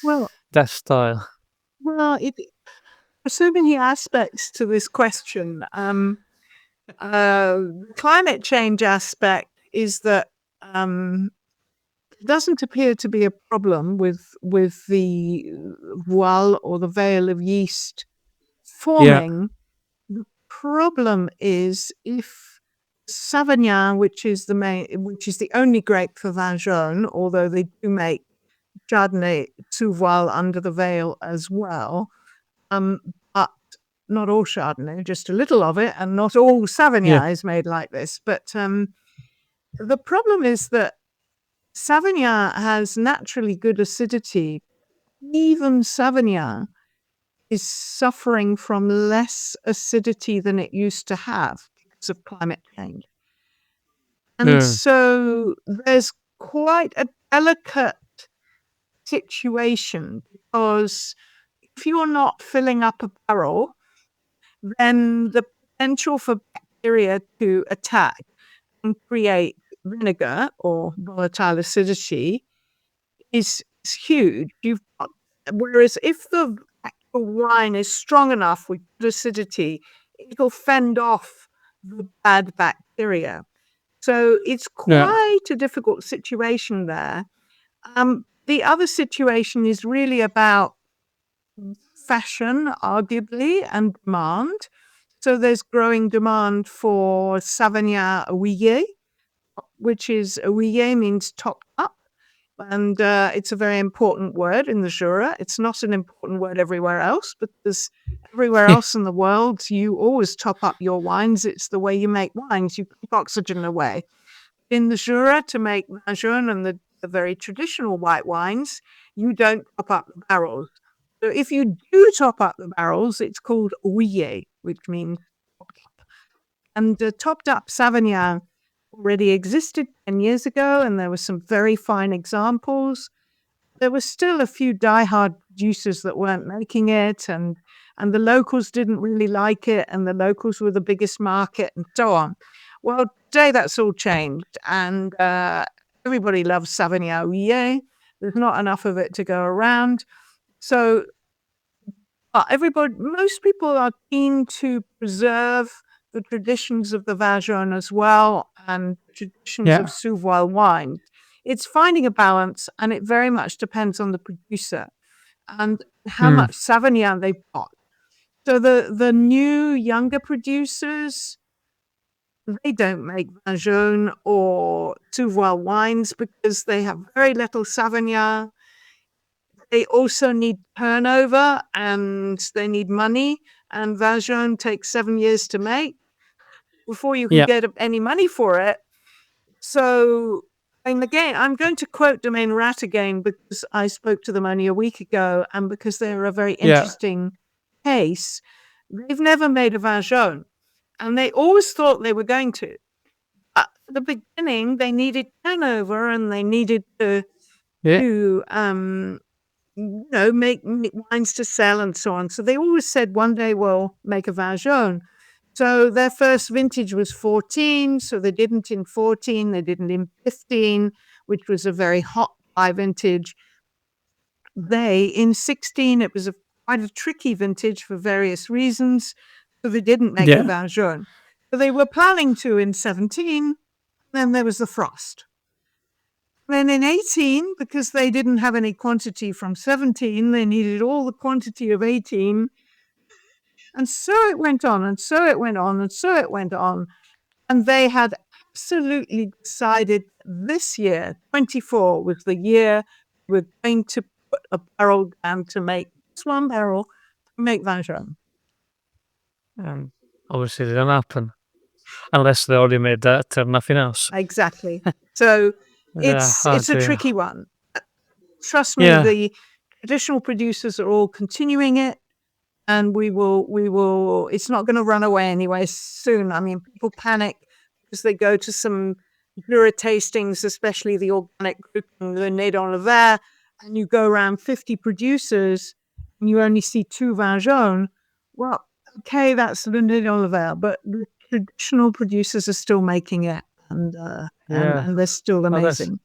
Well, that style. well, there's so many aspects to this question. Climate change aspect is that it doesn't appear to be a problem with the voile or the veil of yeast Yeah, forming. The problem is if Sauvignon, which is the only grape for vin jaune, although they do make Chardonnay sous voile under the veil as well. But not all Chardonnay, just a little of it, and not all yeah, Sauvignon is made like this. But the problem is that Sauvignon has naturally good acidity. Even Sauvignon is suffering from less acidity than it used to have because of climate change. And mm, so there's quite a delicate situation because if you're not filling up a barrel, then the potential for bacteria to attack and create vinegar or volatile acidity is huge. Whereas if the actual wine is strong enough with good acidity, it'll fend off the bad bacteria. So it's yeah, quite a difficult situation there. The other situation is really about fashion, arguably, and demand. So there's growing demand for Sauvignon Ouillet, which is Ouillet means topped up. And it's a very important word in the Jura. It's not an important word everywhere else, because everywhere else in the world, you always top up your wines. It's the way you make wines. You keep oxygen away. In the Jura, to make vin jaune and the very traditional white wines, you don't top up the barrels. So if you do top up the barrels, it's called ouillet, which means topped up. And the topped up Sauvignon already existed 10 years ago, and there were some very fine examples. There were still a few diehard producers that weren't making it, and the locals didn't really like it, and the locals were the biggest market, and so on. Well, today that's all changed, and everybody loves Sauvignon Ouillet. There's not enough of it to go around. So most people are keen to preserve the traditions of the vin jaune as well, and traditions of yeah, sous voile wine. It's finding a balance, and it very much depends on the producer and how mm, much Sauvignon they've got. So the new younger producers, they don't make vin jaune or sous voile wines because they have very little Sauvignon. They also need turnover and they need money. And vin jaune takes 7 years to make before you can yeah, get any money for it. So, and again, I'm going to quote Domaine Rat again because I spoke to them only a week ago, and because they're a very yeah, interesting case. They've never made a vin jaune, and they always thought they were going to. At the beginning, they needed turnover and they needed yeah, to make wines to sell and so on. So they always said one day we'll make a vin jaune. So their first vintage was 14. So they didn't in 14, they didn't in 15, which was a very hot dry vintage. In 16, it was quite a tricky vintage for various reasons. So they didn't make a yeah, vin jaune. So they were planning to in 17. Then there was the frost. Then in 18, because they didn't have any quantity from 17, they needed all the quantity of 18. And so it went on, and so it went on, and so it went on. And they had absolutely decided this year, 24, was the year we're going to put a barrel down to make just one barrel to make vin jaune. and obviously it didn't happen unless they already made that and nothing else. Exactly. So Yeah, oh it's a dear. tricky one. Trust me, Yeah, the traditional producers are all continuing it. And we will it's not gonna run away anyway soon. I mean, people panic because they go to some Jura tastings, especially the organic group and the Nez d'Enlevert, and you go around 50 producers and you only see 2 vin jaune. Well, okay, that's the Nez d'Enlevert, but the traditional producers are still making it, and yeah. they're still Oh, that's amazing.